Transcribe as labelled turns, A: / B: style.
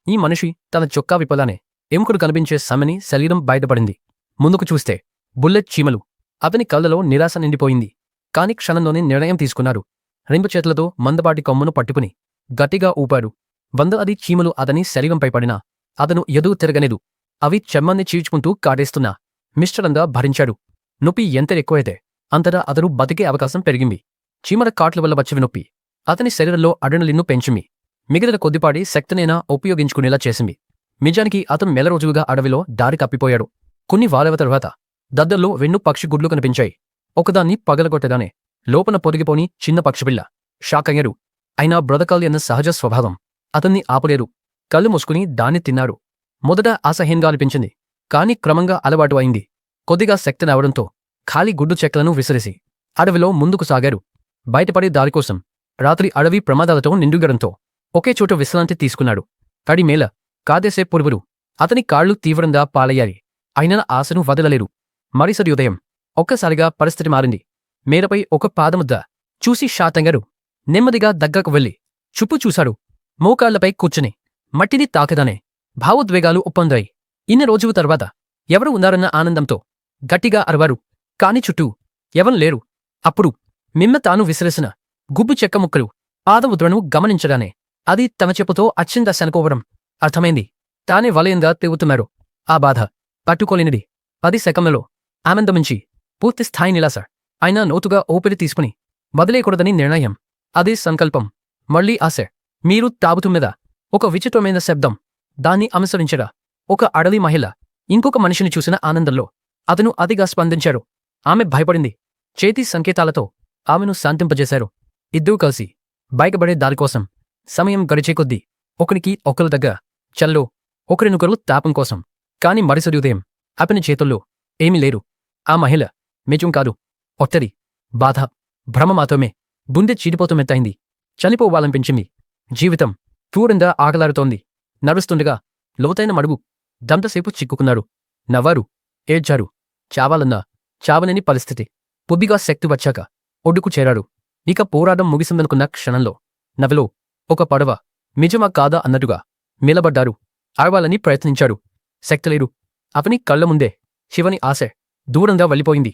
A: ఈ మనిషి తన చొక్కా విప్పలానే ఎముకలు కనిపించే సమ్మని శరీరం బయటపడింది. ముందుకు చూస్తే బుల్లెట్ చీమలు. అతని కళ్ళలో నిరాశ నిండిపోయింది. కాని క్షణంలోనే నిర్ణయం తీసుకున్నాడు. రెండు చేతులతో మందపాటి కొమ్మును పట్టుకుని గట్టిగా ఊపాడు. 100 చీమలు అతని శరీరంపై పడినా అతను ఎదురు తిరగలేదు. అవి చెమ్మన్ని చీల్చుకుంటూ కాటేస్తున్నా మిశ్రమంగా భరించాడు. నొప్పి ఎంత ఎక్కువైతే అంతటా అతను బతికే అవకాశం పెరిగింది. చీమల కాట్ల వల్ల వచ్చే నొప్పి అతని శరీరంలో అడ్రినలిన్ను పెంచింది. మిగిలిన కొద్దిపాటి శక్తినైనా ఉపయోగించుకునేలా చేసింది. నిజానికి అతను నెల రోజులుగా అడవిలో దారి తప్పిపోయాడు. కొన్ని వారాల తర్వాత దద్దల్లో 2 పక్షి గుడ్లు కనిపించాయి. ఒకదాన్ని పగలగొట్టగానే లోపల పొదిగిపోని చిన్న పక్షిపిల్ల. షాకయ్యారు. అయినా బ్రతకాలి అన్న సహజ స్వభావం అతన్ని ఆపలేరు. కళ్ళు మూసుకుని దాన్ని తిన్నాడు. మొదట అసహ్యంగా అనిపించింది. కాని క్రమంగా అలవాటు అయింది. కొద్దిగా శక్తి రావడంతో ఖాళీ గుడ్డు చెక్కలను విసిరేసి అడవిలో ముందుకు సాగారు. బయటపడే దారికోసం రాత్రి అడవి ప్రమాదాలతో నిండుగడంతో ఒకే చోట విశ్రాంతి తీసుకున్నాడు. తడి మేల కాదేసే పురుగులు అతని కాళ్లు తీవ్రంగా పాలయ్యాయి. అయినా ఆశను వదలలేరు. మరుసటి ఉదయం ఒక్కసారిగా పరిస్థితి మారింది. మేరపై ఒక పాదముద్ద చూసి షాకంగారు. నెమ్మదిగా దగ్గరకు వెళ్లి చుట్టూ చూశాడు. మోకాళ్లపై కూర్చుని మట్టిని తాకదానే భావోద్వేగాలు ఒప్పందాయి. ఇన్ని రోజుల తర్వాత ఎవరు ఉన్నారన్న ఆనందంతో గట్టిగా అరవారు. కాని చుట్టూ ఎవరు లేరు. అప్పుడు మిమ్మ తాను విసిరేసిన గుబ్బు చెక్క ముక్కలు పాదముద్రను గమనించగానే అది తమ చెప్పుతో అచ్చిందశనుకోవడం అర్థమైంది. తానే వలయంగా తెగుతున్నారు. ఆ బాధ పట్టుకోలేనిది. 10 సెకన్లలో ఆనందమించి పూర్తి స్థాయి నిలాస. అయినా నోతుగా ఊపిరి తీసుకుని వదిలేయకూడదని నిర్ణయం. అదే సంకల్పం. మళ్లీ ఆశ. మీరు తాగుతున్నద ఒక విచిత్రమైన శబ్దం. దాన్ని అనుసరించరా ఒక అడవి మహిళ. ఇంకొక మనిషిని చూసిన ఆనందంలో అతను అతిగా స్పందించాడు. ఆమె భయపడింది. చేతి సంకేతాలతో ఆమెను శాంతింపజేశారు. ఇద్దరూ కలిసి బయటపడే దారికోసం సమయం గడిచే కొద్దీ ఒకరికి ఒకరి దగ్గర చల్లో ఒకరినొకరు తాపం కోసం. కాని మరుసటి ఉదయం అతని చేతుల్లో ఏమీ లేరు. ఆ మహిళ నిజం కాదు. ఒత్తిడి, బాధ, భ్రమ మాత్రమే. గుండె చీడిపోతుమెత్తయింది. చనిపోవాలనిపించింది. జీవితం పూరంగా ఆగలారుతోంది. నడుస్తుండగా లోతైన మడుగు దంతసేపు చిక్కుకున్నాడు. నవ్వారు, ఏడ్చారు. చావాలన్నా చావలేని పరిస్థితి. పొద్దిగా శక్తి వచ్చాక ఒడ్డుకు చేరాడు. ఇక పోరాటం ముగిసిందనుకున్న క్షణంలో నవిలో ఒక పడవ నిజమా కాదా అన్నట్టుగా నిలబడ్డారు. ఆడవాలని ప్రయత్నించాడు. శక్తిలేరు. అతని కళ్ల ముందే శివని ఆశ దూరంగా వెళ్ళిపోయింది.